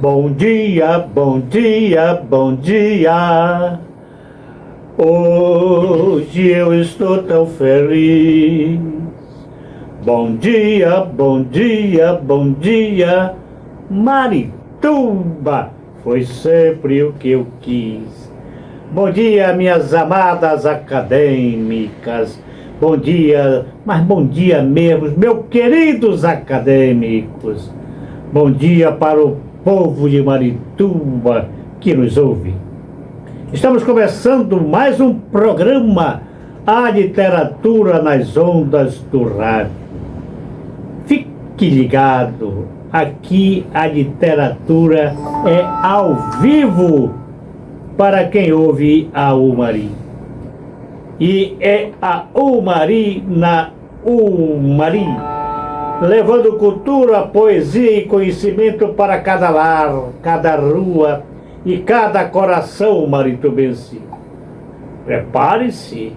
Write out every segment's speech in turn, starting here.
Bom dia, bom dia, bom dia. Hoje eu estou tão feliz. Bom dia, bom dia, bom dia. Marituba foi sempre o que eu quis. Bom dia, minhas amadas acadêmicas. Bom dia, mas bom dia mesmo, meus queridos acadêmicos. Bom dia para o povo de Marituba que nos ouve. Estamos começando mais um programa, A Literatura nas Ondas do Rádio. Fique ligado, aqui a literatura é ao vivo para quem ouve a Umari. E é a Umari na Umari, levando cultura, poesia e conhecimento para cada lar, cada rua e cada coração maritubense. Prepare-se,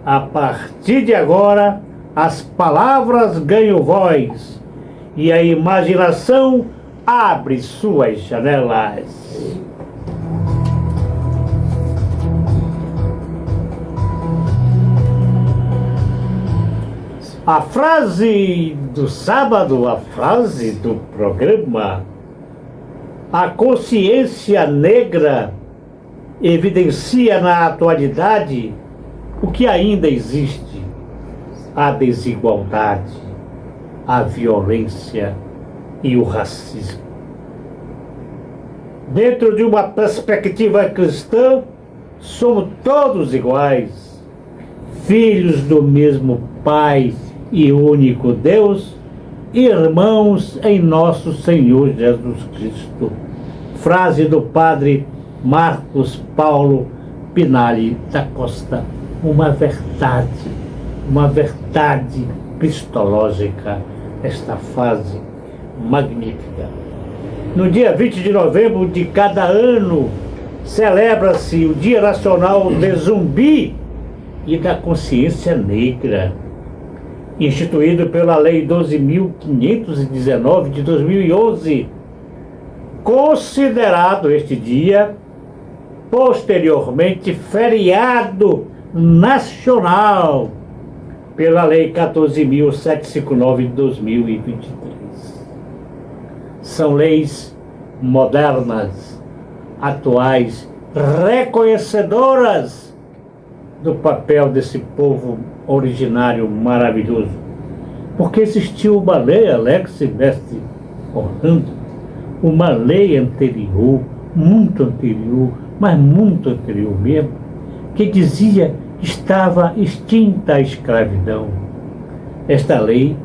a partir de agora as palavras ganham voz e a imaginação abre suas janelas. A frase do sábado, a frase do programa: a consciência negra evidencia na atualidade o que ainda existe: a desigualdade, a violência e o racismo. Dentro de uma perspectiva cristã, somos todos iguais, filhos do mesmo Pai e único Deus, irmãos em nosso Senhor Jesus Cristo. Frase do padre Marcos Paulo Pinali da Costa. Uma verdade cristológica, esta frase magnífica. No dia 20 de novembro de cada ano, celebra-se o Dia Nacional de Zumbi e da Consciência Negra, instituído pela Lei 12.519 de 2011, considerado este dia posteriormente feriado nacional pela Lei 14.759 de 2023. São leis modernas, atuais, reconhecedoras do papel desse povo originário maravilhoso. Porque existiu uma lei, Alex Mestre Orlando, uma lei anterior, muito anterior, mas muito anterior mesmo, que dizia que estava extinta a escravidão. Esta lei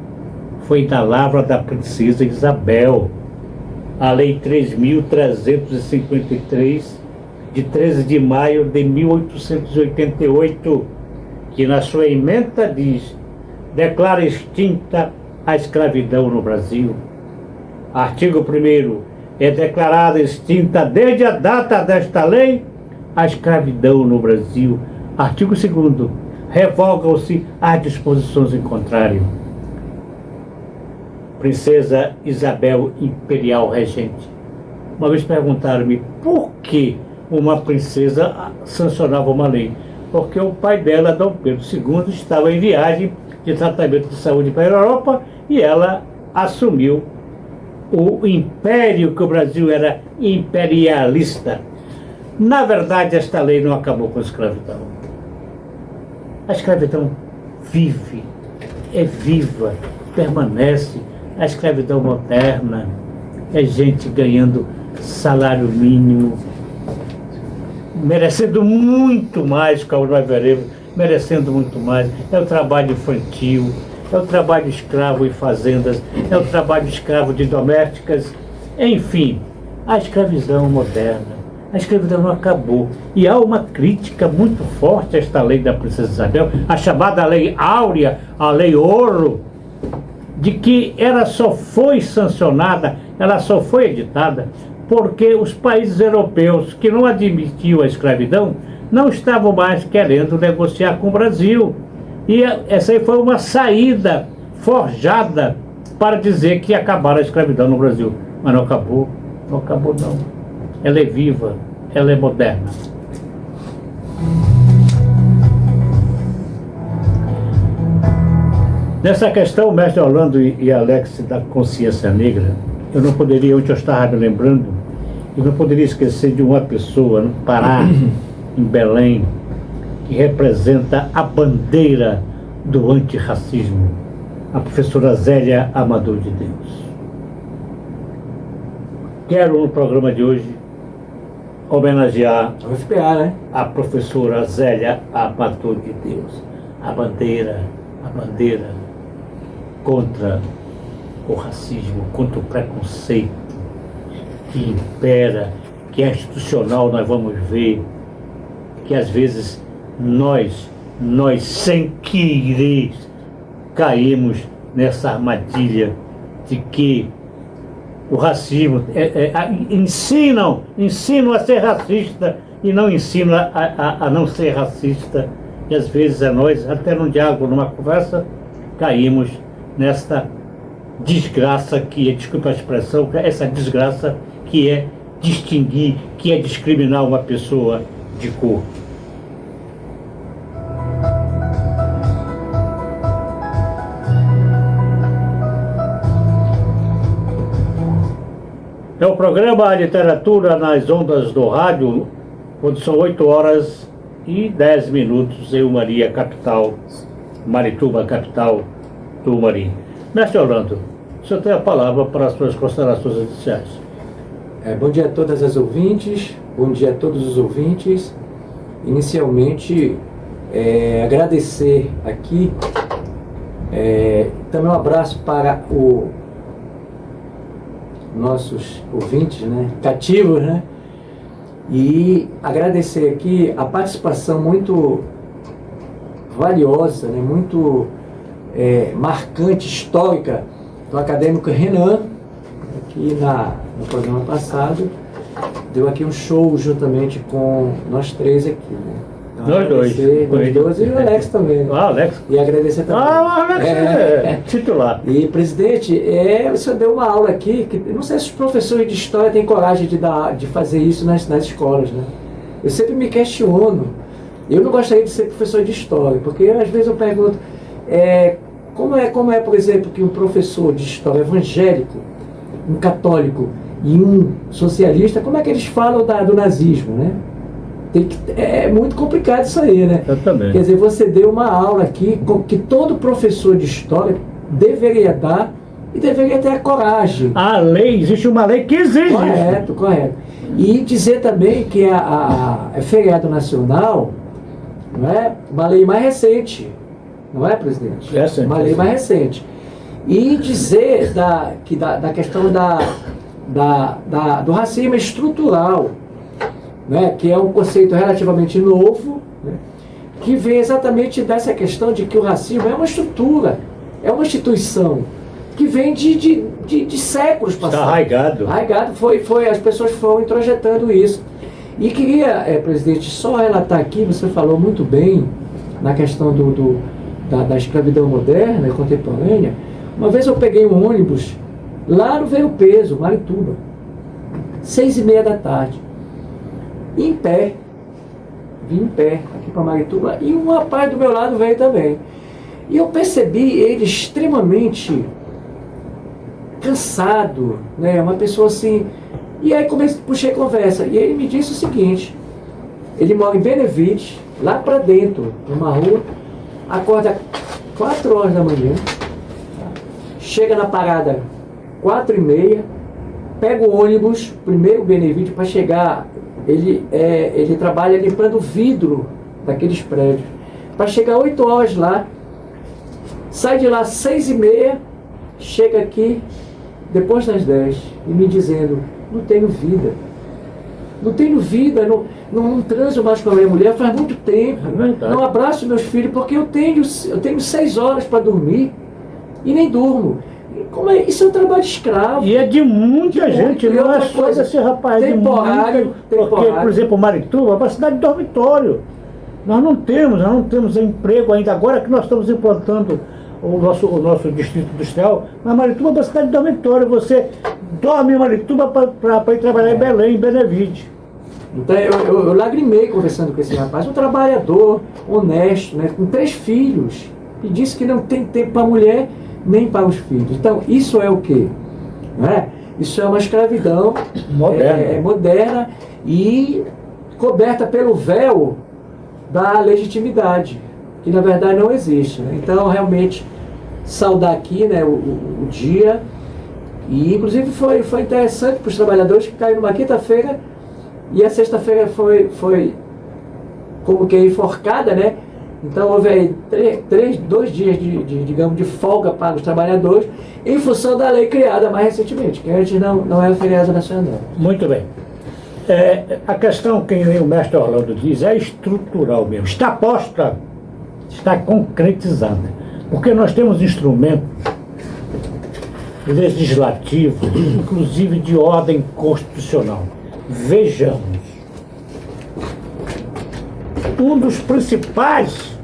foi da lavra da princesa Isabel, a Lei 3.353, de 13 de maio de 1888, que na sua ementa diz: declara extinta a escravidão no Brasil. Artigo 1º. É declarada extinta desde a data desta lei a escravidão no Brasil. Artigo 2º. Revogam-se as disposições em contrário. Princesa Isabel Imperial Regente. Uma vez perguntaram-me por que uma princesa sancionava uma lei. Porque o pai dela, Dom Pedro II, estava em viagem de tratamento de saúde para a Europa e ela assumiu o império, que o Brasil era imperialista. Na verdade, esta lei não acabou com a escravidão. A escravidão vive, é viva, permanece. A escravidão moderna é gente ganhando salário mínimo, merecendo muito mais, como nós veremos, merecendo muito mais. É o trabalho infantil, é o trabalho escravo em fazendas, é o trabalho escravo de domésticas, enfim, a escravidão moderna. A escravidão não acabou. E há uma crítica muito forte a esta lei da Princesa Isabel, a chamada Lei Áurea, a Lei Ouro, de que ela só foi sancionada, ela só foi editada porque os países europeus que não admitiam a escravidão não estavam mais querendo negociar com o Brasil. E essa aí foi uma saída forjada para dizer que ia acabar a escravidão no Brasil. Mas não acabou. Não acabou não. Ela é viva, ela é moderna. Nessa questão, o mestre Orlando e Alex da consciência negra, eu não poderia, ontem eu estava me lembrando, eu não poderia esquecer de uma pessoa no Pará, em Belém, que representa a bandeira do antirracismo, a professora Zélia Amador de Deus. Quero, no programa de hoje, homenagear a professora Zélia Amador de Deus, a bandeira contra o racismo, contra o preconceito que impera, que é institucional. Nós vamos ver que às vezes nós sem querer caímos nessa armadilha de que o racismo ensinam a ser racista e não ensinam a não ser racista, e às vezes nós, até num diálogo, numa conversa, caímos nesta desgraça que é, desculpa a expressão, essa desgraça que é distinguir, que é discriminar uma pessoa de cor. É o programa A Literatura nas Ondas do Rádio, quando são 8h10 em Umaria, capital, Marituba, capital do Umari. Mestre Orlando, o senhor tem a palavra para as suas considerações iniciais. Bom dia a todas as ouvintes, bom dia a todos os ouvintes. Inicialmente, agradecer aqui, também um abraço para os nossos ouvintes, né, cativos, né, e agradecer aqui a participação muito valiosa, né, muito marcante, histórica, do acadêmico Renan, aqui no programa passado, deu aqui um show juntamente com nós três aqui, né. Então, nós dois e o Alex também. Ah, Alex. E agradecer também. Ah, o Alex é titular. E, presidente, o senhor deu uma aula aqui, que não sei se os professores de história têm coragem de fazer isso nas escolas, né? Eu sempre me questiono. Eu não gostaria de ser professor de história, porque às vezes eu pergunto, como é, por exemplo, que um professor de história evangélico, um católico e um socialista, como é que eles falam do nazismo, né? É muito complicado isso aí, né? Eu também. Quer dizer, você deu uma aula aqui que todo professor de história deveria dar e deveria ter a coragem. A lei, existe uma lei que exige isso. Correto. E dizer também que é feriado nacional, não é? Uma lei mais recente, não é, presidente? Uma lei mais recente. E dizer da questão do racismo estrutural, né, que é um conceito relativamente novo, né, que vem exatamente dessa questão de que o racismo é uma estrutura, é uma instituição que vem de séculos passados. Está arraigado. As pessoas foram introjetando isso. E queria, presidente, só relatar aqui, você falou muito bem na questão da escravidão moderna e contemporânea. Uma vez eu peguei um ônibus lá no Veio Peso, Marituba, 6h30 da tarde. Em pé, vim em pé aqui para Marituba, e um rapaz do meu lado veio também. E eu percebi ele extremamente cansado, né? Uma pessoa assim. E aí puxei conversa, e ele me disse o seguinte: ele mora em Benevides, lá para dentro, numa rua, acorda 4 horas da manhã, chega na parada 4h30, pega o ônibus, primeiro Benevides, para chegar. Ele trabalha limpando o vidro daqueles prédios. Para chegar 8 horas lá, sai de lá 6h30, chega aqui depois das 10 e me dizendo: não tenho vida. Não transo mais com a minha mulher faz muito tempo. Não abraço meus filhos porque eu tenho 6 horas para dormir e nem durmo. Isso é um trabalho escravo. E é de muita gente, não é só desse rapaz. Temporário. Porque, por exemplo, Marituba é uma cidade de dormitório. Nós não temos emprego ainda. Agora que nós estamos implantando o nosso distrito industrial, mas Marituba é uma cidade dormitória, você dorme em Marituba para ir trabalhar em Belém, em Benevide. Então eu lagrimei conversando com esse rapaz, um trabalhador honesto, né, com 3 filhos, e disse que não tem tempo para a mulher nem para os filhos. Então isso é o quê? Né? Isso é uma escravidão moderna e coberta pelo véu da legitimidade, que na verdade não existe. Né? Então realmente saudar aqui, né, o dia, e inclusive foi interessante para os trabalhadores que caíram numa quinta-feira e a sexta-feira foi como que enforcada, né? Então houve aí 2 dias digamos, de folga para os trabalhadores em função da lei criada mais recentemente, que antes não era feriado nacional. Muito bem. A questão, que o mestre Orlando diz, é estrutural mesmo. Está posta, está concretizada. Porque nós temos instrumentos legislativos, inclusive de ordem constitucional. Vejamos. Um dos principais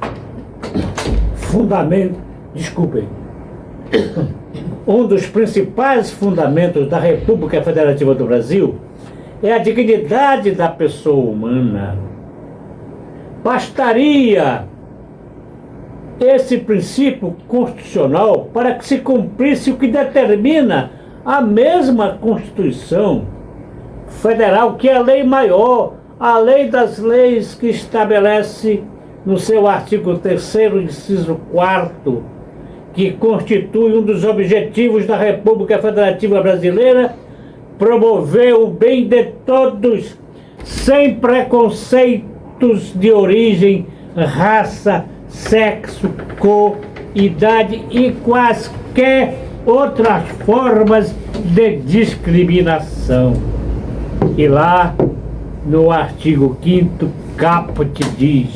fundamentos, um dos principais fundamentos da República Federativa do Brasil é a dignidade da pessoa humana. Bastaria esse princípio constitucional para que se cumprisse o que determina a mesma Constituição Federal, que é a lei maior, a lei das leis, que estabelece no seu artigo 3º, inciso 4º, que constitui um dos objetivos da República Federativa Brasileira, promover o bem de todos, sem preconceitos de origem, raça, sexo, cor, idade e quaisquer outras formas de discriminação. E lá, no artigo 5º, caput diz: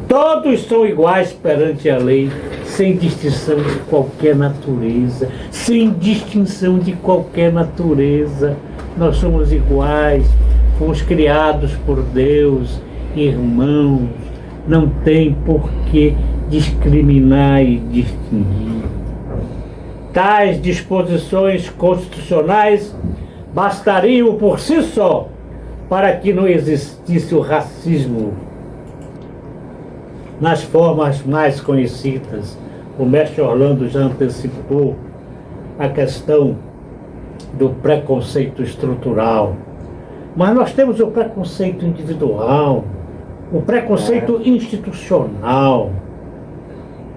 todos são iguais perante a lei, sem distinção de qualquer natureza. Sem distinção de qualquer natureza. Nós somos iguais, fomos criados por Deus, irmãos. Não tem por que discriminar e distinguir. Tais disposições constitucionais bastariam por si só para que não existisse o racismo nas formas mais conhecidas. O mestre Orlando já antecipou a questão do preconceito estrutural. Mas nós temos o preconceito individual, o preconceito institucional.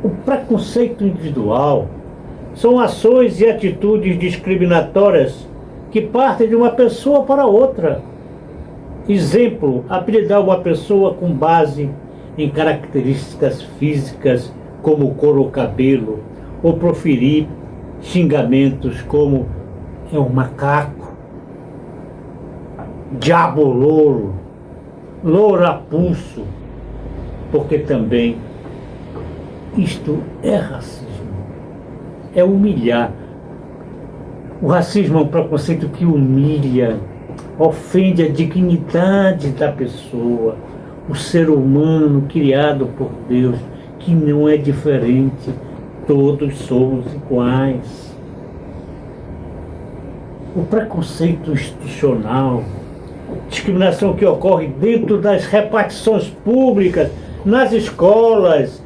O preconceito individual são ações e atitudes discriminatórias que partem de uma pessoa para outra. Exemplo, apelidar uma pessoa com base em características físicas como cor ou cabelo, ou proferir xingamentos como é um macaco, diabo louro, lourapuço, porque também isto é racismo, é humilhar. O racismo é um preconceito que humilha, ofende a dignidade da pessoa, o ser humano criado por Deus, que não é diferente, todos somos iguais. O preconceito institucional, discriminação que ocorre dentro das repartições públicas, nas escolas,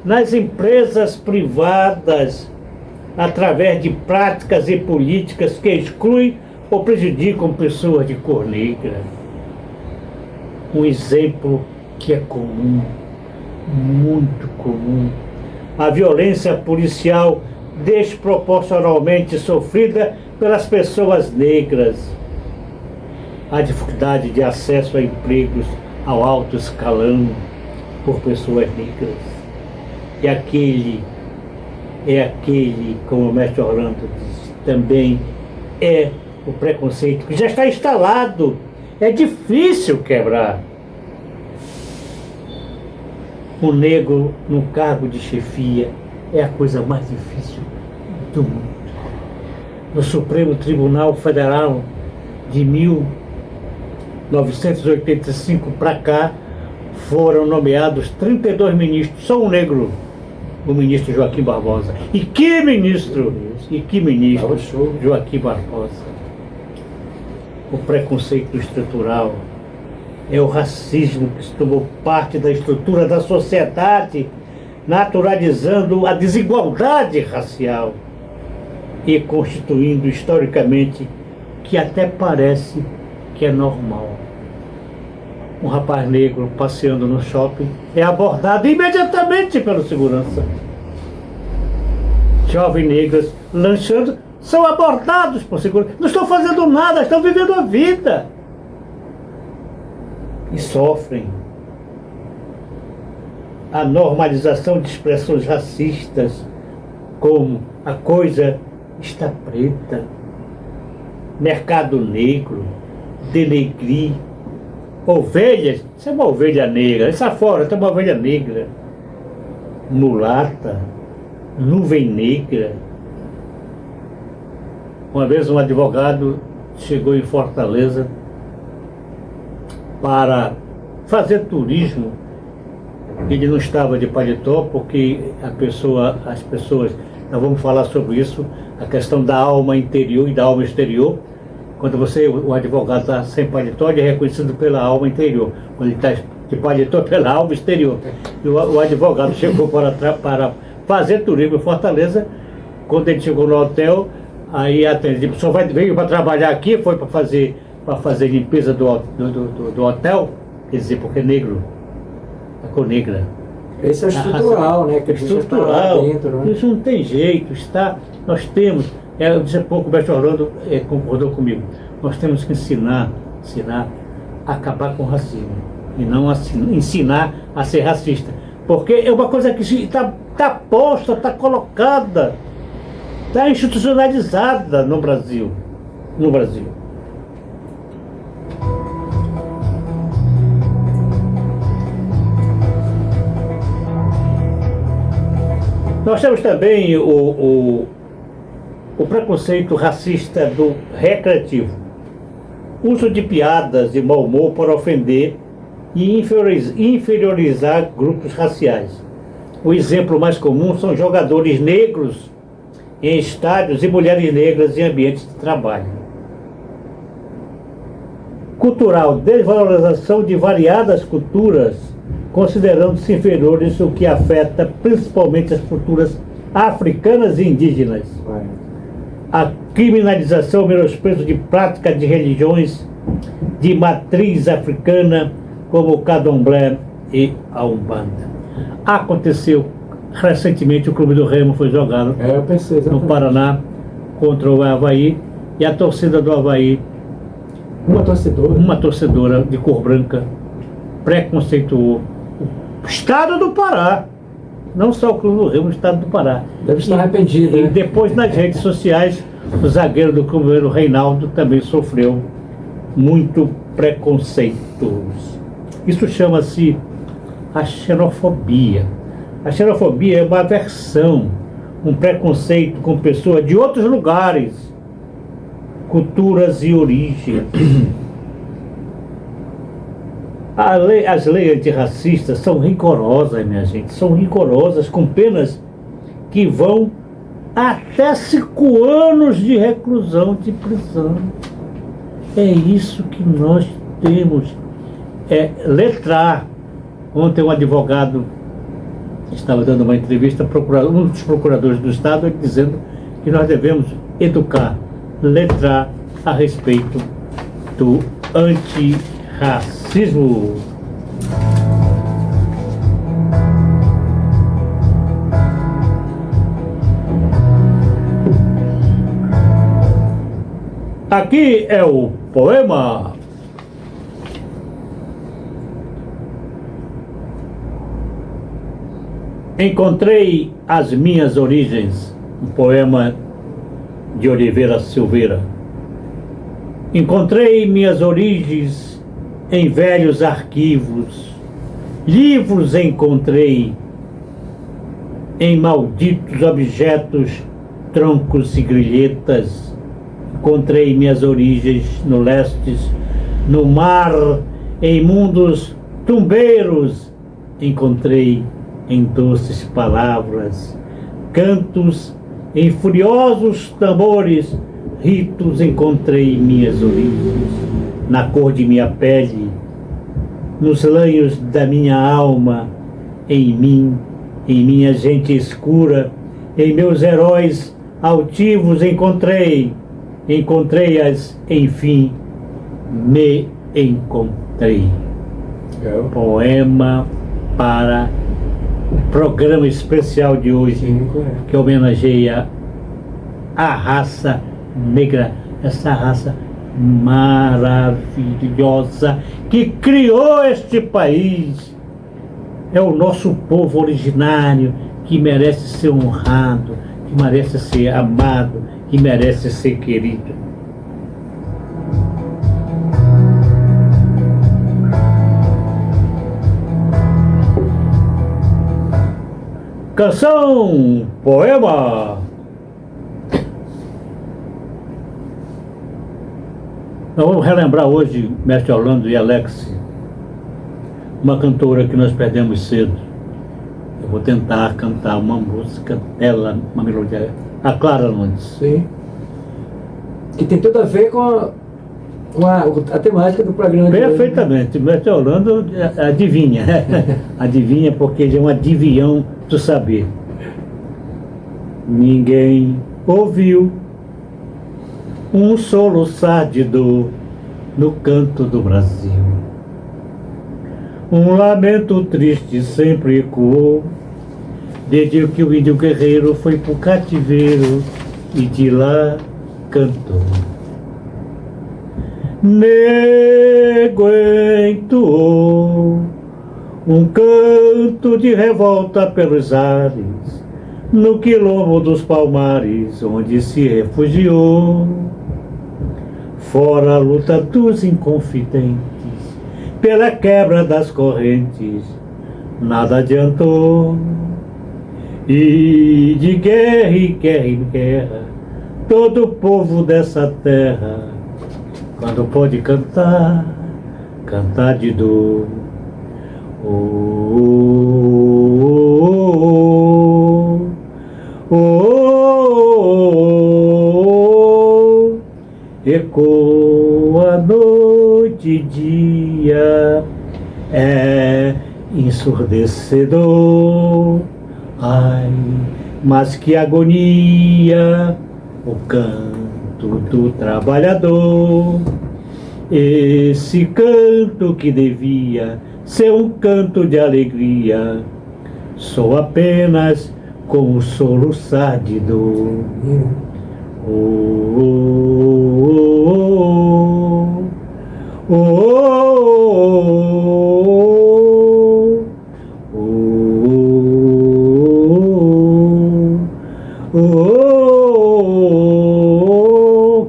nas empresas privadas, através de práticas e políticas que excluem ou prejudicam pessoas de cor negra. Um exemplo que é comum, muito comum, a violência policial desproporcionalmente sofrida pelas pessoas negras, a dificuldade de acesso a empregos ao alto escalão por pessoas negras. E aquele, como o mestre Orlando disse, também é o preconceito que já está instalado. É difícil quebrar. O negro no cargo de chefia é a coisa mais difícil do mundo. No Supremo Tribunal Federal de 1985 para cá, foram nomeados 32 ministros, só um negro. o ministro Joaquim Barbosa. E que ministro! Tava show. Joaquim Barbosa. O preconceito estrutural é o racismo que se tomou parte da estrutura da sociedade, naturalizando a desigualdade racial e constituindo historicamente que até parece que é normal. Um rapaz negro passeando no shopping é abordado imediatamente pelo segurança. Jovens negras lanchando são abordados por segurança. Não estão fazendo nada, estão vivendo a vida. E sofrem a normalização de expressões racistas, como a coisa está preta, mercado negro, denegrir, ovelhas, isso é uma ovelha negra, isso fora tem uma ovelha negra, mulata, nuvem negra. Uma vez um advogado chegou em Fortaleza para fazer turismo. Ele não estava de paletó porque as pessoas, nós vamos falar sobre isso, a questão da alma interior e da alma exterior. Quando o advogado está sem paletó, ele é reconhecido pela alma interior. Quando ele está de paletó, pela alma exterior. E o advogado chegou para fazer turismo em Fortaleza. Quando ele chegou no hotel, aí atende, o senhor veio para trabalhar aqui, foi para fazer limpeza do hotel, quer dizer, porque é negro, a cor negra. Esse é estrutural, né? Que estrutural, dentro, né? Isso não tem jeito, nós temos, eu disse há pouco, o mestre Orlando concordou comigo, nós temos que ensinar a acabar com o racismo, e não ensinar a ser racista, porque é uma coisa que está posta, está colocada, está institucionalizada no Brasil. Nós temos também o preconceito racista do recreativo. Uso de piadas de mau humor para ofender e inferiorizar grupos raciais. O exemplo mais comum são jogadores negros em estádios e mulheres negras em ambientes de trabalho. Cultural, desvalorização de variadas culturas, considerando-se inferiores, o que afeta principalmente as culturas africanas e indígenas. A criminalização, menosprezo de prática de religiões de matriz africana, como o Candomblé e a Umbanda. Aconteceu recentemente, o Clube do Remo foi jogado no Paraná contra o Avaí, e a torcida do Avaí, uma torcedora de cor branca, preconceituou o estado do Pará, não só o Clube do Remo, o estado do Pará. Deve estar arrependido, E né? depois nas redes sociais, o zagueiro do Clube, o Reinaldo, também sofreu muito preconceitos. Isso chama-se a xenofobia. A xenofobia é uma aversão, um preconceito com pessoas de outros lugares, culturas e origens. As leis antirracistas são rigorosas, minha gente, são rigorosas, com penas que vão até 5 anos de reclusão, de prisão. É isso que nós temos. Letrar. Ontem um advogado estava dando uma entrevista, um dos procuradores do Estado, dizendo que nós devemos educar, letrar a respeito do antirracismo. Aqui é o poema. Encontrei as minhas origens, um poema de Oliveira Silveira. Encontrei minhas origens em velhos arquivos, livros encontrei em malditos objetos, troncos e grilhetas. Encontrei minhas origens no leste, no mar, em mundos tumbeiros. Encontrei em doces palavras, cantos em furiosos tambores, ritos encontrei minhas origens, na cor de minha pele, nos lanhos da minha alma, em mim, em minha gente escura, em meus heróis altivos encontrei-as, enfim, me encontrei. Poema para o programa especial de hoje, Sim, correto. que homenageia a raça negra, essa raça maravilhosa que criou este país. É o nosso povo originário que merece ser honrado, que merece ser amado, que merece ser querido. Canção, poema. Nós vamos relembrar hoje Mestre Orlando e Alex, uma cantora que nós perdemos cedo. Eu vou tentar cantar uma música dela, uma melodia, a Clara Nunes. Sim. Que tem tudo a ver com a temática do programa de hoje, né? Perfeitamente. Mestre Orlando adivinha. Adivinha porque ele é um adivinhão do saber. Ninguém ouviu um soluçar de dor no canto do Brasil. Um lamento triste sempre ecoou, desde que o índio guerreiro foi pro cativeiro e de lá cantou. Nego entoou um canto de revolta pelos ares, no quilombo dos Palmares, onde se refugiou. Fora a luta dos inconfidentes, pela quebra das correntes, nada adiantou. E de guerra em guerra, todo o povo dessa terra, quando pode cantar, cantar de dor. Ecoa noite e dia, é ensurdecedor. Ai, mas que agonia, o canto do trabalhador. Esse canto que devia ser um canto de alegria, sou apenas com o soluçar de dor.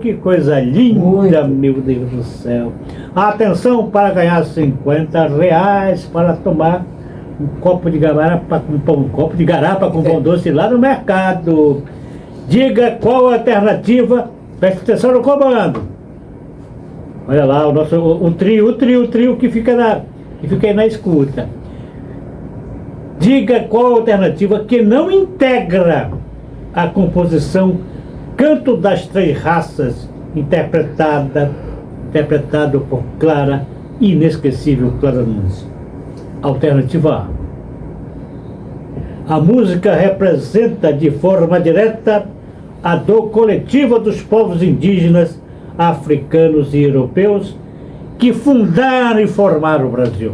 Que coisa linda, meu Deus do céu. Atenção para ganhar R$50 para tomar um copo de garapa com pão doce lá no mercado. Diga qual a alternativa. Preste atenção no comando. Olha lá o trio que fica aí na escuta. Diga qual a alternativa que não integra a composição Canto das Três Raças, interpretado por Clara, inesquecível Clara Nunes. Alternativa A. A música representa de forma direta a dor coletiva dos povos indígenas, africanos e europeus que fundaram e formaram o Brasil.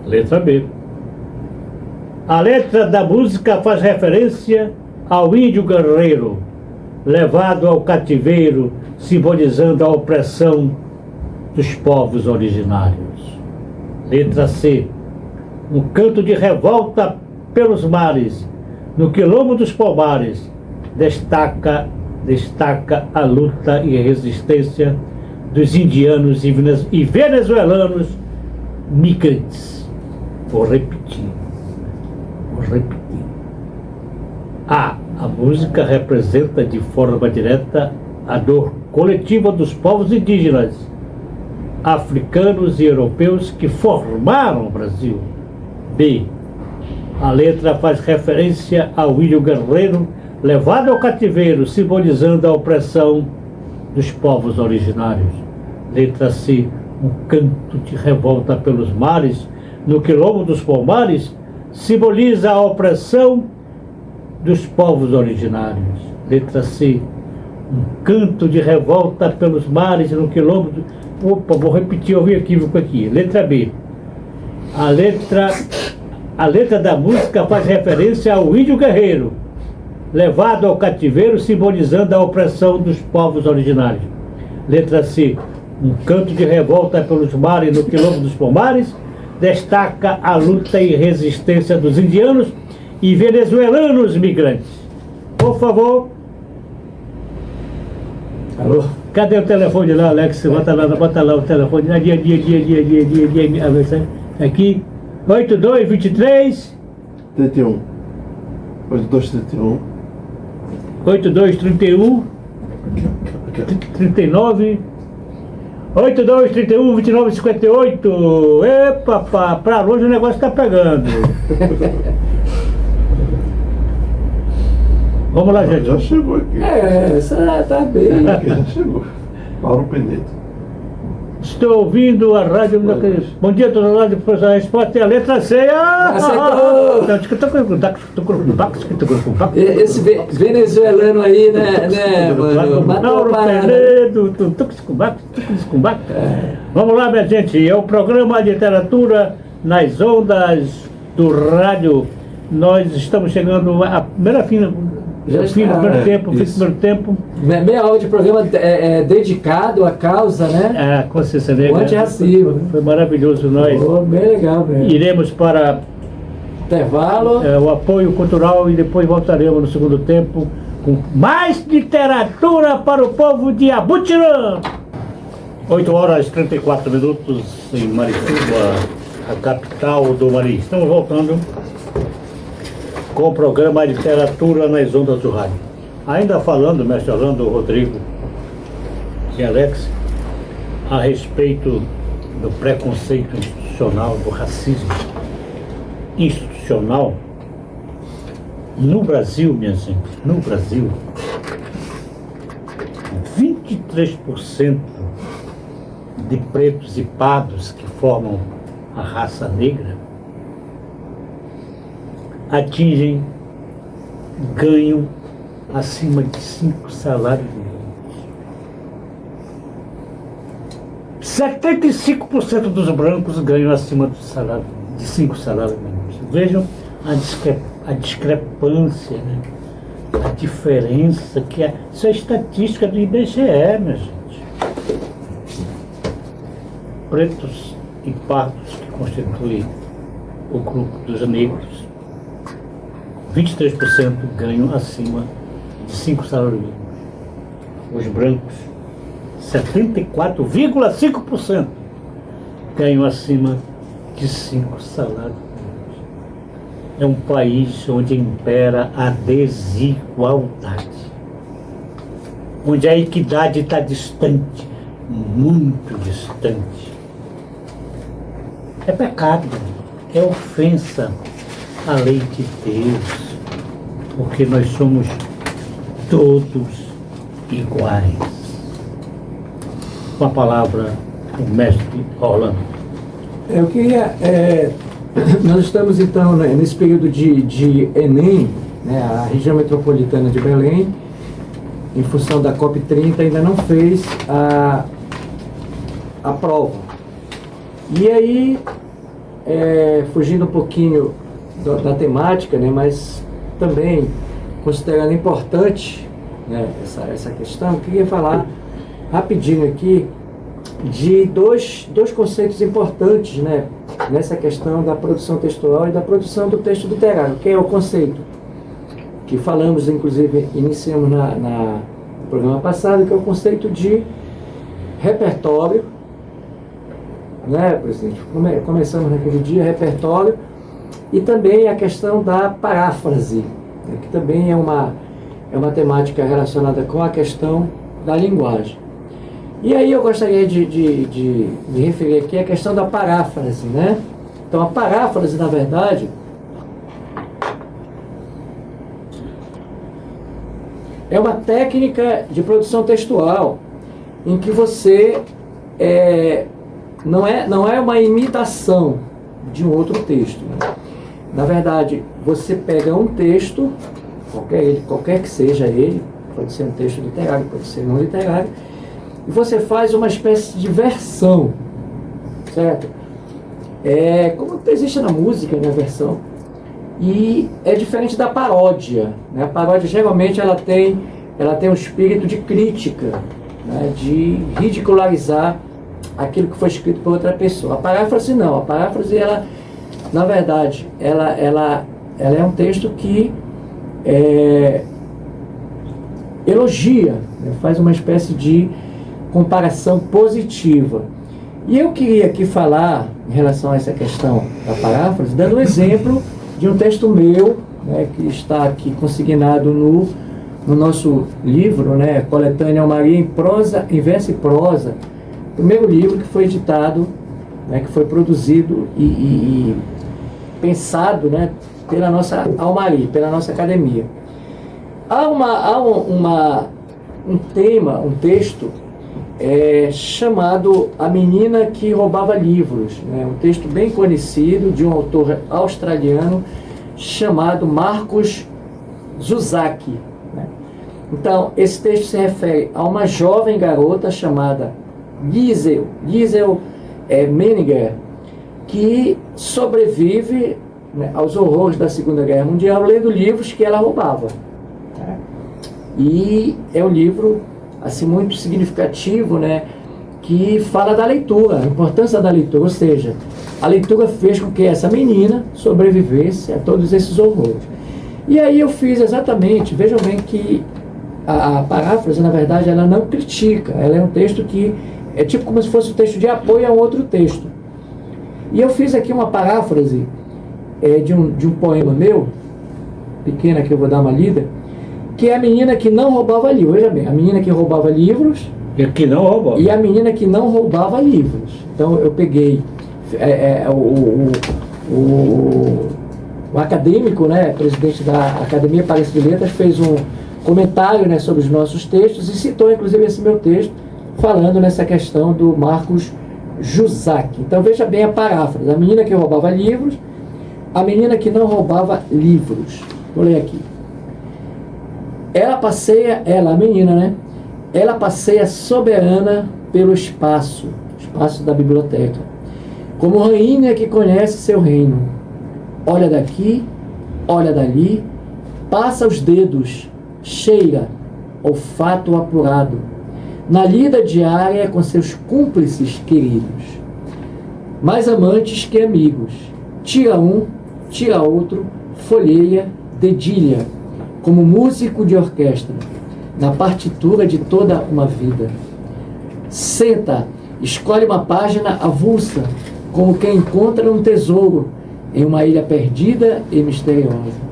Letra B. A letra da música faz referência ao índio guerreiro, levado ao cativeiro, simbolizando a opressão dos povos originários. Letra C. Um canto de revolta pelos mares, no quilombo dos Palmares, destaca a luta e a resistência dos indianos e venezuelanos migrantes. Vou repetir. A música representa de forma direta a dor coletiva dos povos indígenas, africanos e europeus que formaram o Brasil. B. A letra faz referência ao índio guerreiro levado ao cativeiro, simbolizando a opressão dos povos originários. Letra C, um canto de revolta pelos mares, no quilombo dos Palmares, simboliza a opressão dos povos originários. Letra C, um canto de revolta pelos mares, no quilombo do... Opa, vou repetir, eu vi equívoco aqui. Letra B, a letra da música faz referência ao índio guerreiro levado ao cativeiro, simbolizando a opressão dos povos originários. Letra C, um canto de revolta pelos mares, no quilombo dos Palmares, destaca a luta e resistência dos indianos e venezuelanos migrantes. Por favor. Alô? Cadê o telefone lá, Alex? Bota lá o telefone. Aqui. 8223 31 8231 8231 39 8231 2958. Epa, pra longe o negócio tá pegando. Vamos lá, gente. Já chegou aqui. Essa tá bem. Aqui já chegou. Mauro Penedo. Estou ouvindo a rádio. Bom dia, dona Rádio Professor. A resposta é a letra C. Esse venezuelano aí, né, mano? Mauro Penedo. Vamos lá, minha gente. É o programa de literatura nas ondas do rádio. Nós estamos chegando à primeira fim. Fim do primeiro tempo. Meia hora de programa dedicado à causa, né? Consciência Negra. O antirracismo. Foi maravilhoso nós. Bem legal, velho. Iremos para intervalo. O apoio cultural e depois voltaremos no segundo tempo com mais literatura para o povo de Abutirã. 8h34 em Marituba, a capital do Mari. Estamos voltando com o programa Literatura nas Ondas do Rádio. Ainda falando, mestre Orlando, Rodrigo e Alex, a respeito do preconceito institucional, do racismo institucional, no Brasil, minha gente, no Brasil, 23% de pretos e pardos que formam a raça negra ganham acima de 5 salários mínimos. 75% dos brancos ganham acima de 5 salários mínimos. Vejam a discrepância, né? A diferença que é. Isso é estatística do IBGE, minha gente. Pretos e pardos que constituem o grupo dos negros, 23% ganham acima de 5 salários mínimos. Os brancos, 74,5% ganham acima de 5 salários mínimos. É um país onde impera a desigualdade, onde a equidade está distante, muito distante. É pecado, é ofensa a lei de Deus, porque nós somos todos iguais. Com a palavra, o mestre Orlando. Eu queria... nós estamos, então, nesse período de Enem, né, a região metropolitana de Belém, em função da COP30, ainda não fez a prova. E aí, fugindo um pouquinho da temática, né, mas também considerando importante, né, essa questão, eu queria falar rapidinho aqui de dois conceitos importantes, né, nessa questão da produção textual e da produção do texto literário, que é o conceito que falamos, inclusive, iniciamos no programa passado, que é o conceito de repertório, né, presidente? Começamos naquele dia, repertório, e também a questão da paráfrase, né, que também é uma temática relacionada com a questão da linguagem. E aí eu gostaria de me referir aqui à questão da paráfrase, né? Então a paráfrase, na verdade, é uma técnica de produção textual em que você não é uma imitação de um outro texto, né? Na verdade, você pega um texto, qualquer que seja ele, pode ser um texto literário, pode ser não literário, e você faz uma espécie de versão, certo? Como existe na música, né, versão. E é diferente da paródia, né? A paródia geralmente ela tem um espírito de crítica, né, de ridicularizar aquilo que foi escrito por outra pessoa. A paráfrase não, a paráfrase ela, na verdade, ela é um texto que elogia, né, faz uma espécie de comparação positiva. E eu queria aqui falar em relação a essa questão da paráfrase, dando um exemplo de um texto meu, né, que está aqui consignado no nosso livro, né, Coletânea Maria em Verso e Prosa, primeiro livro que foi editado, né, que foi produzido e pensado, né, pela nossa Almari, pela nossa academia. Há um texto chamado A Menina que Roubava Livros, né, um texto bem conhecido de um autor australiano chamado Marcus Zucchi, né? Então, esse texto se refere a uma jovem garota chamada Giselle Menninger, que sobrevive, né, aos horrores da Segunda Guerra Mundial lendo livros que ela roubava, né? E é um livro assim muito significativo, né, que fala da leitura, a importância da leitura, ou seja, a leitura fez com que essa menina sobrevivesse a todos esses horrores. E aí eu fiz exatamente, vejam bem que a paráfrase, na verdade, ela não critica, ela é um texto que é tipo como se fosse um texto de apoio a um outro texto. E eu fiz aqui uma paráfrase de um poema meu, pequena, que eu vou dar uma lida, que é a menina que não roubava livros. Veja bem, a menina que roubava livros E que não roubava. e a menina que não roubava livros. Então eu peguei o acadêmico, né, presidente da Academia Paris de Letras, fez um comentário, né, sobre os nossos textos e citou inclusive esse meu texto, falando nessa questão do Marcus Zucchi. Então veja bem a paráfrase: a menina que roubava livros, a menina que não roubava livros. Vou ler aqui. A menina, né? Ela passeia soberana pelo espaço da biblioteca, como rainha que conhece seu reino. Olha daqui, olha dali, passa os dedos, cheira, olfato apurado, na lida diária com seus cúmplices queridos, mais amantes que amigos. Tira um, tira outro, folheia, dedilha, como músico de orquestra, na partitura de toda uma vida. Senta, escolhe uma página avulsa, como quem encontra um tesouro em uma ilha perdida e misteriosa.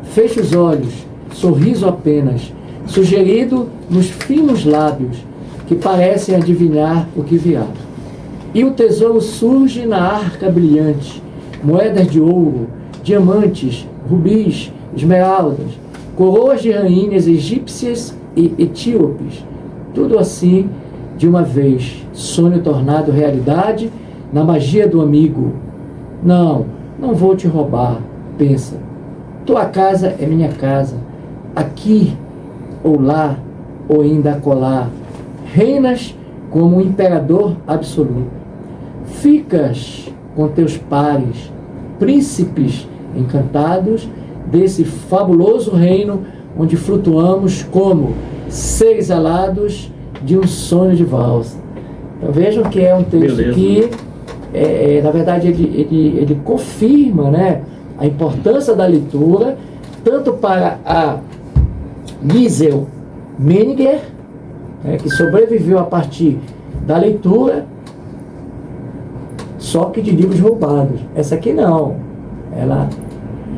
Fecha os olhos, sorriso apenas, sugerido nos finos lábios, que parecem adivinhar o que virá. E o tesouro surge na arca brilhante, moedas de ouro, diamantes, rubis, esmeraldas, coroas de rainhas egípcias e etíopes, tudo assim de uma vez, sonho tornado realidade na magia do amigo. Não vou te roubar, pensa. Tua casa é minha casa, aqui ou lá, ou ainda acolá, reinas como um imperador absoluto. Ficas com teus pares, príncipes encantados desse fabuloso reino onde flutuamos como seres alados de um sonho de valsa. Então vejam que é um texto Beleza. que, na verdade, ele confirma, né, a importância da leitura, tanto para a Giselle Menninger, né, que sobreviveu a partir da leitura, só que de livros roubados. Essa aqui não. Ela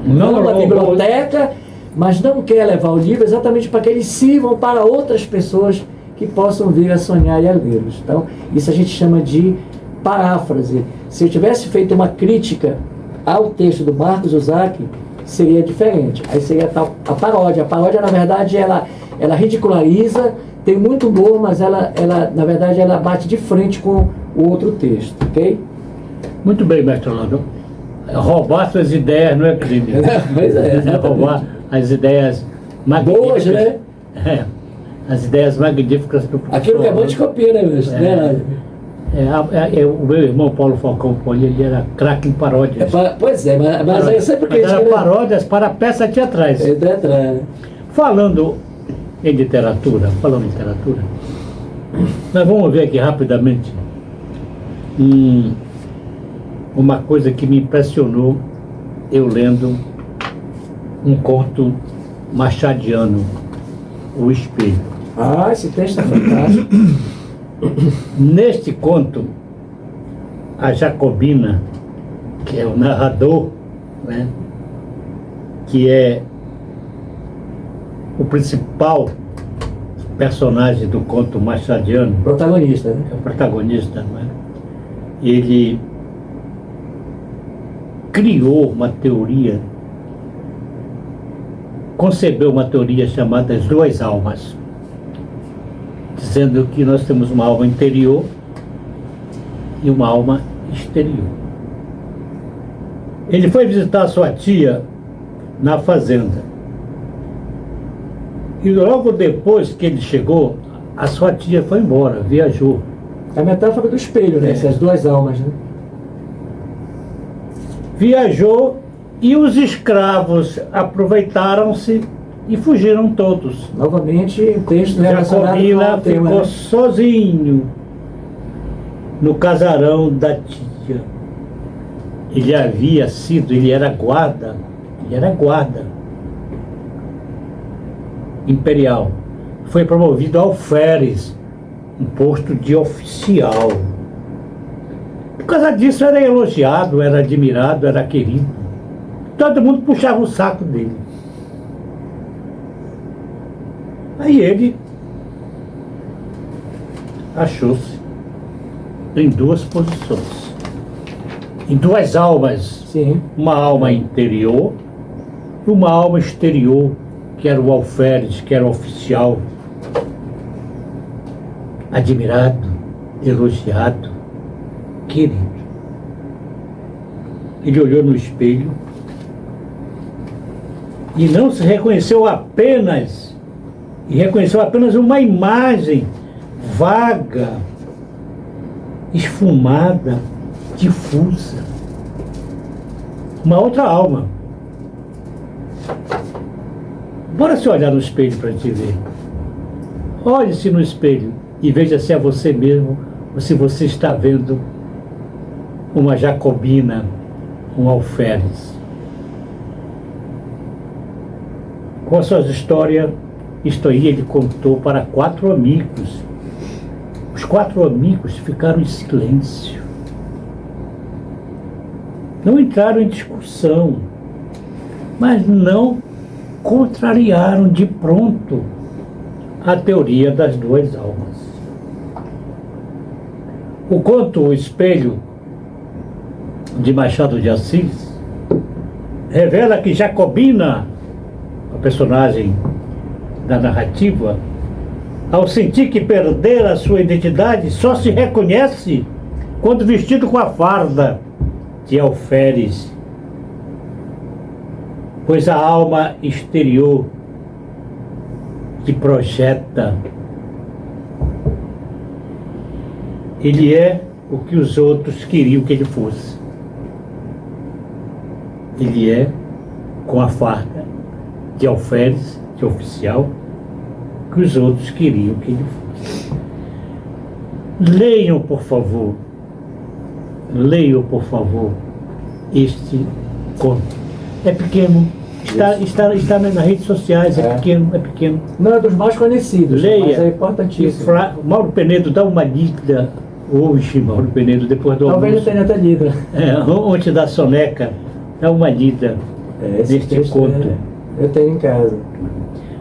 Não ama a roubou. biblioteca, mas não quer levar o livro exatamente para que eles sirvam para outras pessoas que possam vir a sonhar e a lê-los. Então, isso a gente chama de paráfrase. Se eu tivesse feito uma crítica ao texto do Marcus Zucchi, seria diferente. Aí seria a paródia. A paródia, na verdade, ela ela ridiculariza, tem muito humor, mas ela, na verdade, ela bate de frente com o outro texto, ok? Muito bem, mestre Orlando. Roubar suas ideias, não é, Cristina? Pois é, exatamente. Roubar as ideias magníficas. Boas, né? É, as ideias magníficas do professor. Aquilo que é bom de copia, né, mestre? O meu irmão Paulo Falcão Poli, ele era craque em paródias. Pois é, mas eu sempre Mas critico, era né? paródias para peças teatrais. Falando em literatura, nós vamos ver aqui rapidamente uma coisa que me impressionou eu lendo um conto machadiano, O Espelho. Ah, esse texto é fantástico. Neste conto, a Jacobina, que é o narrador, né, que é o principal personagem do conto machadiano, Protagonista, né? é o protagonista, né? Ele criou uma teoria, concebeu uma teoria chamada as duas almas, dizendo que nós temos uma alma interior e uma alma exterior. Ele foi visitar sua tia na fazenda. E logo depois que ele chegou, a sua tia foi embora, viajou. É a metáfora do espelho, né? Essas duas almas, né? Viajou e os escravos aproveitaram-se e fugiram todos. Novamente, o texto relacionado com Jacobina o tema, ficou né? sozinho no casarão da tia. Ele era guarda imperial. Foi promovido a alferes, um posto de oficial. Por causa disso era elogiado, era admirado, era querido. Todo mundo puxava o saco dele. Aí ele achou-se em duas posições, em duas almas. Sim. Uma alma interior e uma alma exterior, que era o alferes, que era o oficial, admirado, elogiado, querido. Ele olhou no espelho e não se reconheceu apenas, uma imagem vaga, esfumada, difusa. Uma outra alma. Bora se olhar no espelho para te ver. Olhe-se no espelho e veja se é você mesmo ou se você está vendo uma Jacobina, um alferes. Com a sua história, isto aí ele contou para 4 amigos. Os 4 amigos ficaram em silêncio. Não entraram em discussão, mas não contrariaram de pronto a teoria das duas almas. O conto O Espelho, de Machado de Assis, revela que Jacobina, a personagem da narrativa, ao sentir que perdera a sua identidade, só se reconhece quando vestido com a farda de alferes, pois a alma exterior que projeta, ele é o que os outros queriam que ele fosse. Ele é com a farda de alferes, de oficial, que os outros queriam que ele fosse. Leiam, por favor, este conto. É pequeno, está nas redes sociais, é pequeno. Não é dos mais conhecidos, Leia. mas é importantíssimo. Mauro Penedo, dá uma lida hoje, Mauro Penedo, depois do Talvez não almoço. tenha até lido. Antes da soneca, dá uma lida Esse neste texto conto. eu tenho em casa.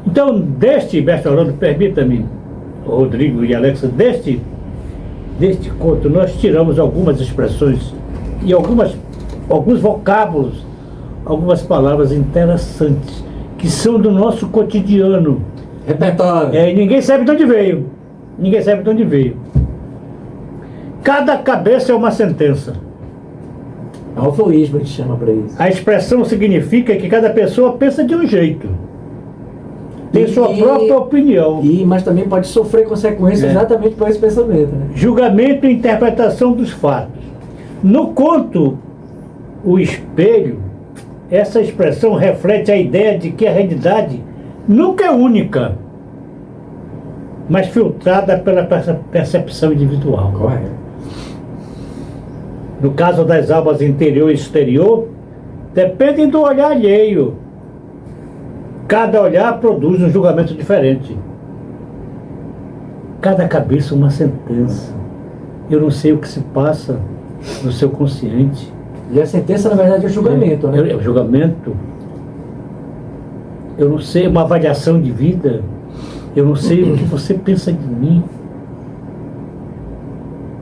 Então, deste, mestre Orlando, permita-me, Rodrigo e Alexa, deste conto nós tiramos algumas expressões e alguns vocábulos, algumas palavras interessantes que são do nosso cotidiano Repertório. E ninguém sabe de onde veio. Ninguém sabe de onde veio. Cada cabeça é uma sentença. Alforismo a gente chama para isso. A expressão significa que cada pessoa pensa de um jeito. Tem sua própria opinião. Mas também pode sofrer consequências exatamente por esse pensamento. Né? Julgamento e interpretação dos fatos. No conto O Espelho, essa expressão reflete a ideia de que a realidade nunca é única, mas filtrada pela percepção individual. Correto. No caso das almas interior e exterior, dependem do olhar alheio. Cada olhar produz um julgamento diferente. Cada cabeça uma sentença. Eu não sei o que se passa no seu consciente. E a sentença, na verdade, é o julgamento, né? É o julgamento. Eu não sei, uma avaliação de vida. Eu não sei o que você pensa de mim.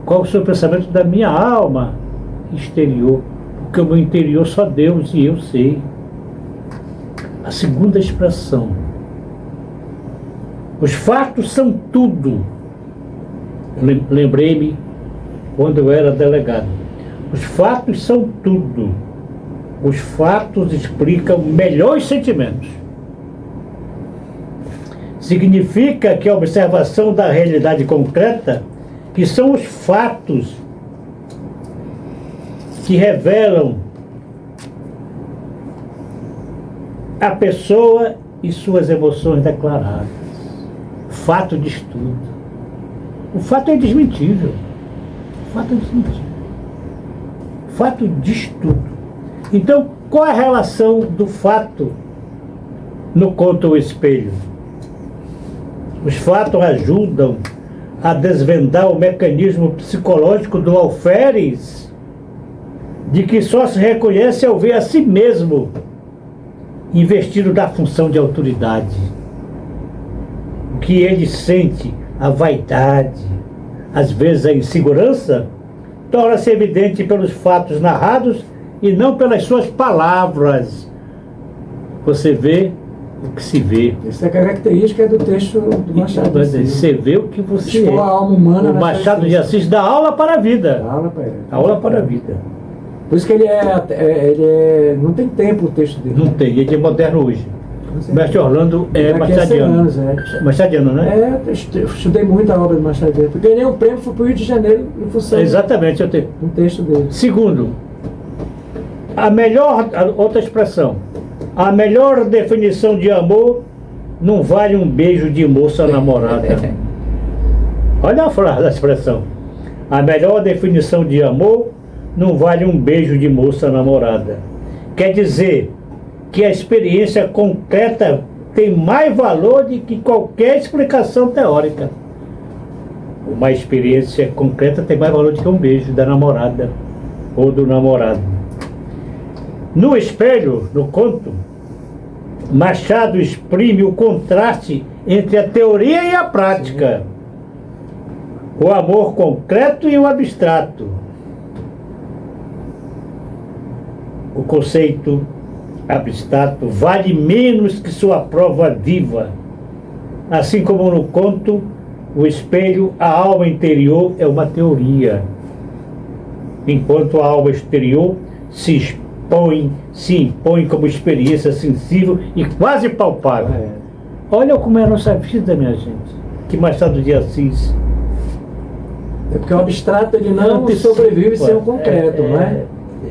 Qual o seu pensamento da minha alma exterior? Porque o meu interior só Deus e eu sei. A segunda expressão. Os fatos são tudo. Lembrei-me quando eu era delegado. Os fatos são tudo. Os fatos explicam melhor os sentimentos. Significa que a observação da realidade concreta, que são os fatos que revelam a pessoa e suas emoções declaradas. O fato diz tudo. O fato é desmentível. O fato é desmentível. O fato diz tudo. Então, qual é a relação do fato no conto O Espelho? Os fatos ajudam a desvendar o mecanismo psicológico do alferes, de que só se reconhece ao ver a si mesmo investido da função de autoridade. O que ele sente, a vaidade, às vezes a insegurança, torna-se evidente pelos fatos narrados e não pelas suas palavras. Você vê o que se vê. Essa é a característica do texto do Machado de Assis. Você vê o que você Expor a alma humana. O Machado de Assis dá aula para a vida. Aula para a vida. Por isso que ele não tem tempo o texto dele. Não tem, ele é moderno hoje. O mestre Orlando é machadiano. Anos, Machadiano, né? Eu estudei muito a obra do Machado de Assis. Eu ganhei um prêmio, fui para o Rio de Janeiro em função Exatamente, eu tenho. do texto dele. Segundo, outra expressão, a melhor definição de amor não vale um beijo de moça namorada. Olha a frase da expressão. A melhor definição de amor não vale um beijo de moça namorada. Quer dizer que a experiência concreta tem mais valor do que qualquer explicação teórica. Uma experiência concreta tem mais valor do que um beijo da namorada ou do namorado. No Espelho, no conto, Machado exprime o contraste entre a teoria e a prática. O amor concreto e o abstrato. O conceito abstrato vale menos que sua prova viva. Assim como no conto O Espelho, a alma interior é uma teoria, enquanto a alma exterior se impõe como experiência sensível e quase palpável. Olha como é a nossa vida, minha gente. Que Machado de Assis. É porque o abstrato ele não sobrevive sem o concreto, não é?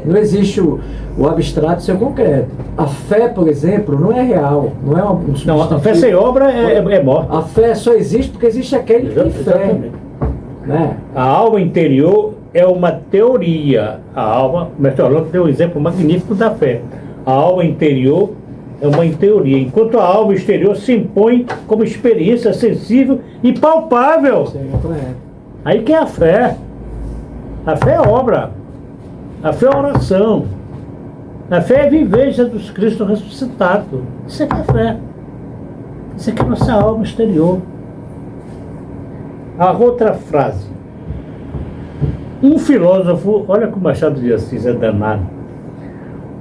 Não existe o abstrato sem o concreto. A fé, por exemplo, não é real. Não é um Não, a fé sem obra é morta. A fé só existe porque existe aquele que tem fé. Né? A alma interior é uma teoria. A alma, o mestre Orlando deu um exemplo magnífico da fé. A alma interior é uma teoria, enquanto a alma exterior se impõe como experiência sensível e palpável. Aí que é a fé. A fé é obra. A fé é oração. A fé é viver Jesus Cristo ressuscitado. Isso é que é fé. Isso é que é nossa alma exterior. A outra frase. Um filósofo, olha como Machado de Assis é danado.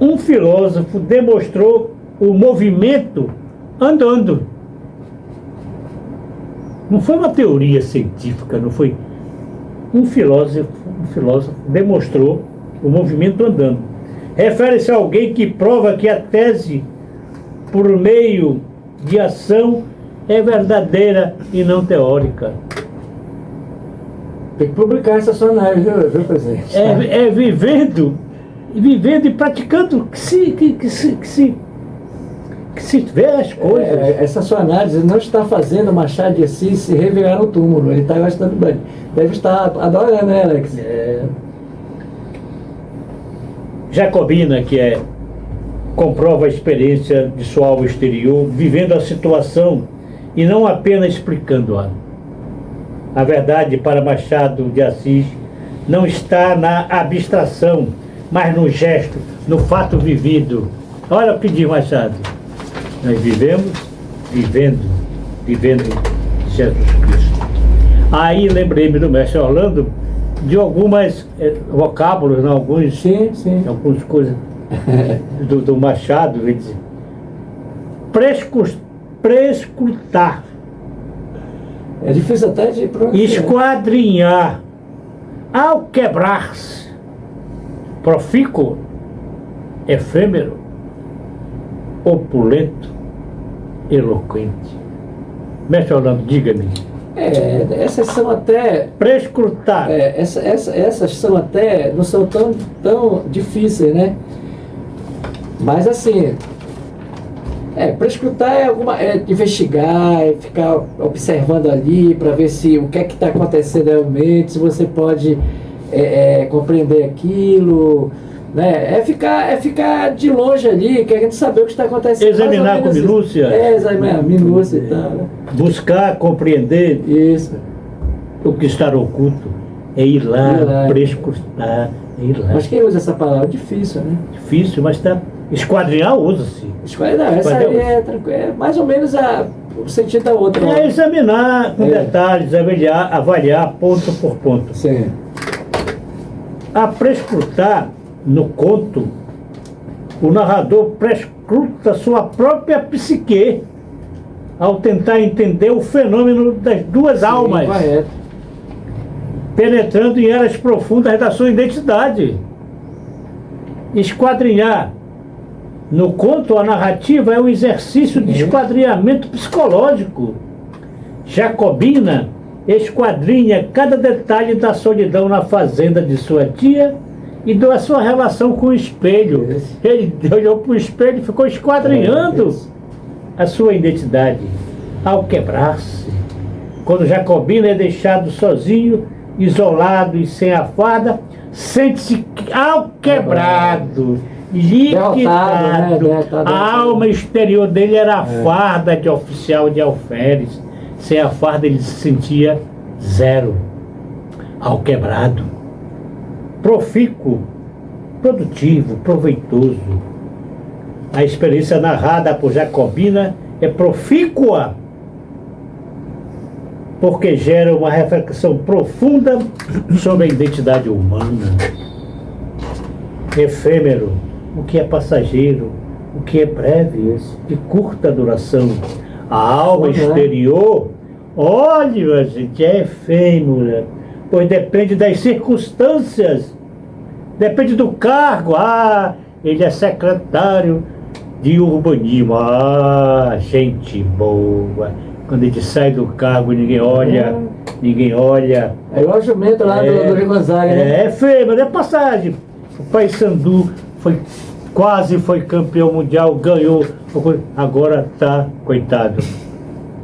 Um filósofo demonstrou o movimento andando. Não foi uma teoria científica, não foi. Um filósofo demonstrou o movimento andando. Refere-se a alguém que prova que a tese, por meio de ação, é verdadeira e não teórica. Tem que publicar essa sua análise, viu, presidente? É vivendo e praticando que se vê as coisas. Essa sua análise não está fazendo Machado de Assis se revirar no túmulo. Ele está gostando bem. Deve estar adorando, né, Alex? Jacobina, que comprova a experiência de sua alma exterior, vivendo a situação e não apenas explicando-a. A verdade para Machado de Assis não está na abstração, mas no gesto, no fato vivido. Olha o que diz Machado. Nós vivendo Jesus Cristo. Aí lembrei-me do mestre Orlando de algumas vocábulos, não, alguns, Sim. algumas coisas do Machado, ele diz, prescrutar, É difícil até de pronunciar. esquadrinhar, ao quebrar-se, profícuo, efêmero, opulento, eloquente. Mestre Orlando, diga-me. Essas são até... Prescrutar. Essas são até... não são tão difíceis, né? Mas assim... prescrutar é investigar, é ficar observando ali para ver se o que é que está acontecendo realmente, se você pode compreender aquilo, né? É ficar de longe ali, querendo saber o que está acontecendo. Examinar com minúcia. Examinar minúcia e tal, né? Buscar compreender Isso. o que está oculto. É ir lá, prescrutar, é ir lá. Mas quem usa essa palavra? Difícil, né? Difícil, mas tá. Esquadrinhar usa-se. Essa aí é tranquilo. É mais ou menos o sentido da outra. É examinar com detalhes, avaliar ponto por ponto. Sim. A prescrutar, no conto, o narrador prescruta sua própria psique ao tentar entender o fenômeno das duas almas, Correto. penetrando em elas profundas da sua identidade. Esquadrinhar. No conto, a narrativa é um exercício de esquadrinhamento psicológico. Jacobina esquadrinha cada detalhe da solidão na fazenda de sua tia e da sua relação com o espelho. Ele olhou para o espelho e ficou esquadrinhando a sua identidade. Ao quebrar-se, quando Jacobina é deixado sozinho, isolado e sem a farda, sente-se ao quebrado, liquidado. Derrotado. A alma exterior dele era a farda de oficial de alferes. Sem a farda ele se sentia zero. Ao quebrado, profícuo, produtivo, proveitoso. A experiência narrada por Jacobina é profícua, porque gera uma reflexão profunda sobre a identidade humana. Efêmero, o que é passageiro, o que é breve, de curta duração. A alma exterior, olha, gente, é efêmera, pois depende das circunstâncias, depende do cargo. Ele é secretário de urbanismo. Gente boa. Quando ele sai do cargo, ninguém olha. É igual o jumento lá do Rio Gonzaga, né? É efêmero, é passagem. O Paysandu quase foi campeão mundial, ganhou, agora está, coitado,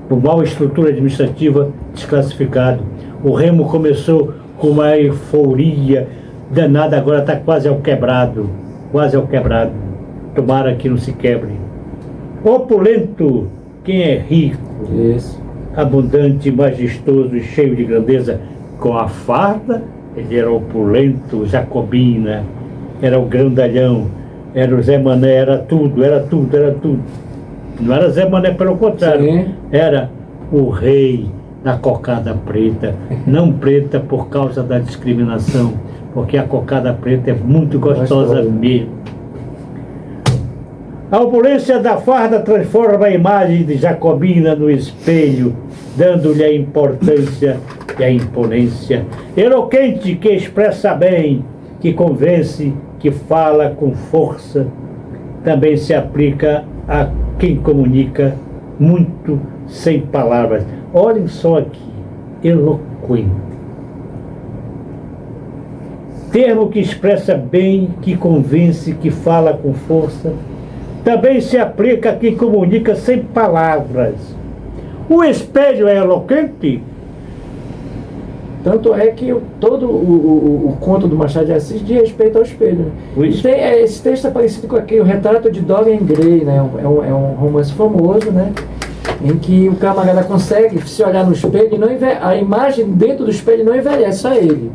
por mal estrutura administrativa, desclassificado. O Remo começou com uma euforia danada, agora está quase ao quebrado. Tomara que não se quebre. Opulento, quem é rico, Isso. abundante, majestoso e cheio de grandeza, com a farda, ele era opulento. Jacobina era o grandalhão, era o Zé Mané, era tudo. Não era Zé Mané, pelo contrário. Sim. Era o rei da cocada preta. Não preta por causa da discriminação, porque a cocada preta é muito gostosa mesmo. A opulência da farda transforma a imagem de Jacobina no espelho, dando-lhe a importância e a imponência. Eloquente, que expressa bem, que convence, que fala com força, também se aplica a quem comunica muito sem palavras. Olhem só aqui, eloquente. Termo que expressa bem, que convence, que fala com força, também se aplica a quem comunica sem palavras. O espelho é eloquente? Tanto é que todo o conto do Machado de Assis diz respeito ao espelho. Né? Esse texto é parecido com aquele, o Retrato de Dorian Gray, né? É um romance famoso, né? Em que o camarada consegue se olhar no espelho e não a imagem dentro do espelho não envelhece, só ele.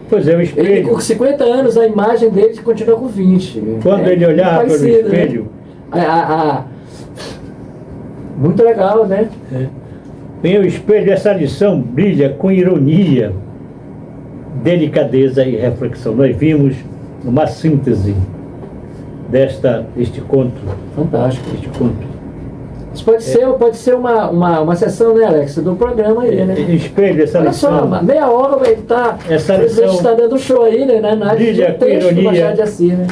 Pois é, o espelho. Ele, com 50 anos, a imagem dele continua com 20. Quando ele olhava pelo espelho. Né? Muito legal, né? Em o espelho, essa lição brilha com ironia, delicadeza e reflexão. Nós vimos uma síntese deste conto. Fantástico. Este conto. Isso pode ser uma sessão, né, Alex, do programa aí, né? Espelho, essa Olha lição. só, meia hora ele tá. Essa o presidente está dando show aí, né? Na brilha com texto do Machado de Assis, né?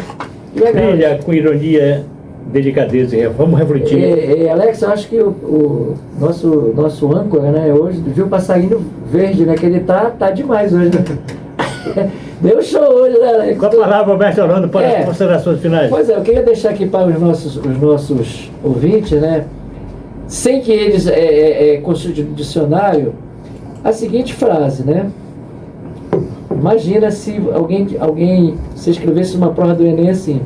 Legal. Brilha com ironia, delicadeza e vamos refletir. Alex, eu acho que o nosso âncora, né, hoje, viu o passarinho verde, né? Que ele tá demais hoje, né? Deu show hoje, né, Alex? Com a palavra, o mestre Orlando, para as considerações finais. Pois é, eu queria deixar aqui para os nossos ouvintes, né? Sem que eles consultem o dicionário, a seguinte frase, né? Imagina se alguém se escrevesse uma prova do Enem assim: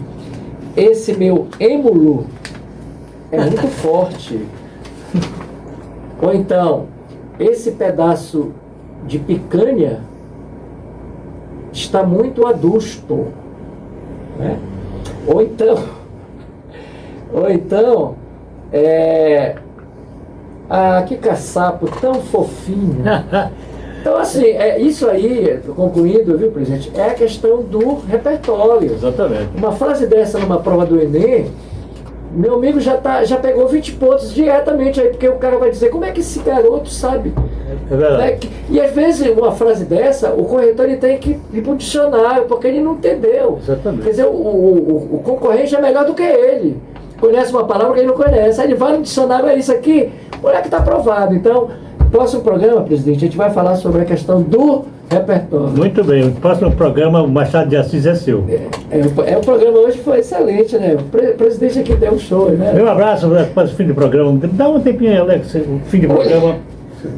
esse meu émulo é muito forte. Ou então, esse pedaço de picanha está muito adusto, né? Ou então, que caçapo tão fofinho. Então, assim, isso aí, concluindo, viu, presidente, é a questão do repertório. Exatamente. Uma frase dessa numa prova do Enem, meu amigo já pegou 20 pontos diretamente aí, porque o cara vai dizer, como é que esse garoto sabe? É verdade. E às vezes uma frase dessa, o corretor ele tem que ir para o dicionário, porque ele não entendeu. Exatamente. Quer dizer, o concorrente é melhor do que ele. Conhece uma palavra que ele não conhece. Aí ele vai no dicionário, é isso aqui, o moleque está aprovado. Então, no próximo programa, presidente, a gente vai falar sobre a questão do repertório. Muito bem, o próximo programa, o Machado de Assis é seu. O programa hoje foi excelente, né? O presidente aqui deu um show, né? Meu abraço para o fim do programa. Dá um tempinho aí, Alex, o fim do programa.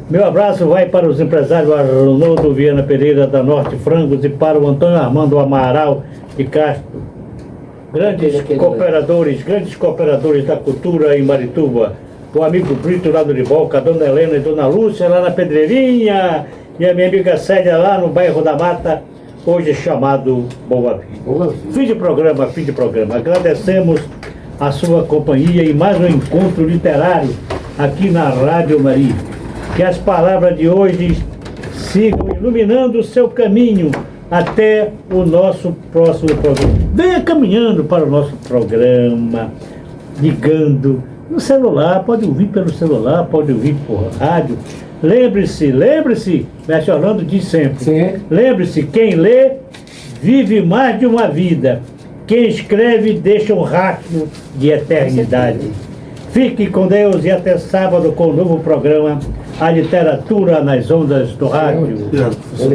Meu abraço vai para os empresários Arnoldo Viana Pereira da Norte Frangos e para o Antônio Armando Amaral de Castro. Grandes cooperadores da cultura em Marituba. O amigo Brito lá do Liboca, a dona Helena e dona Lúcia lá na Pedreirinha. E a minha amiga Célia lá no bairro da Mata, hoje chamado Boa Vida. Fim de programa. Agradecemos a sua companhia e mais um encontro literário aqui na Rádio Maria. Que as palavras de hoje sigam iluminando o seu caminho até o nosso próximo programa. Venha caminhando para o nosso programa, ligando no celular, pode ouvir pelo celular, pode ouvir por rádio. Lembre-se, mestre Orlando diz sempre, Sim. Lembre-se, quem lê vive mais de uma vida, quem escreve deixa um rastro de eternidade. Fique com Deus e até sábado com o novo programa A Literatura nas Ondas do Rádio. Obrigado, professor.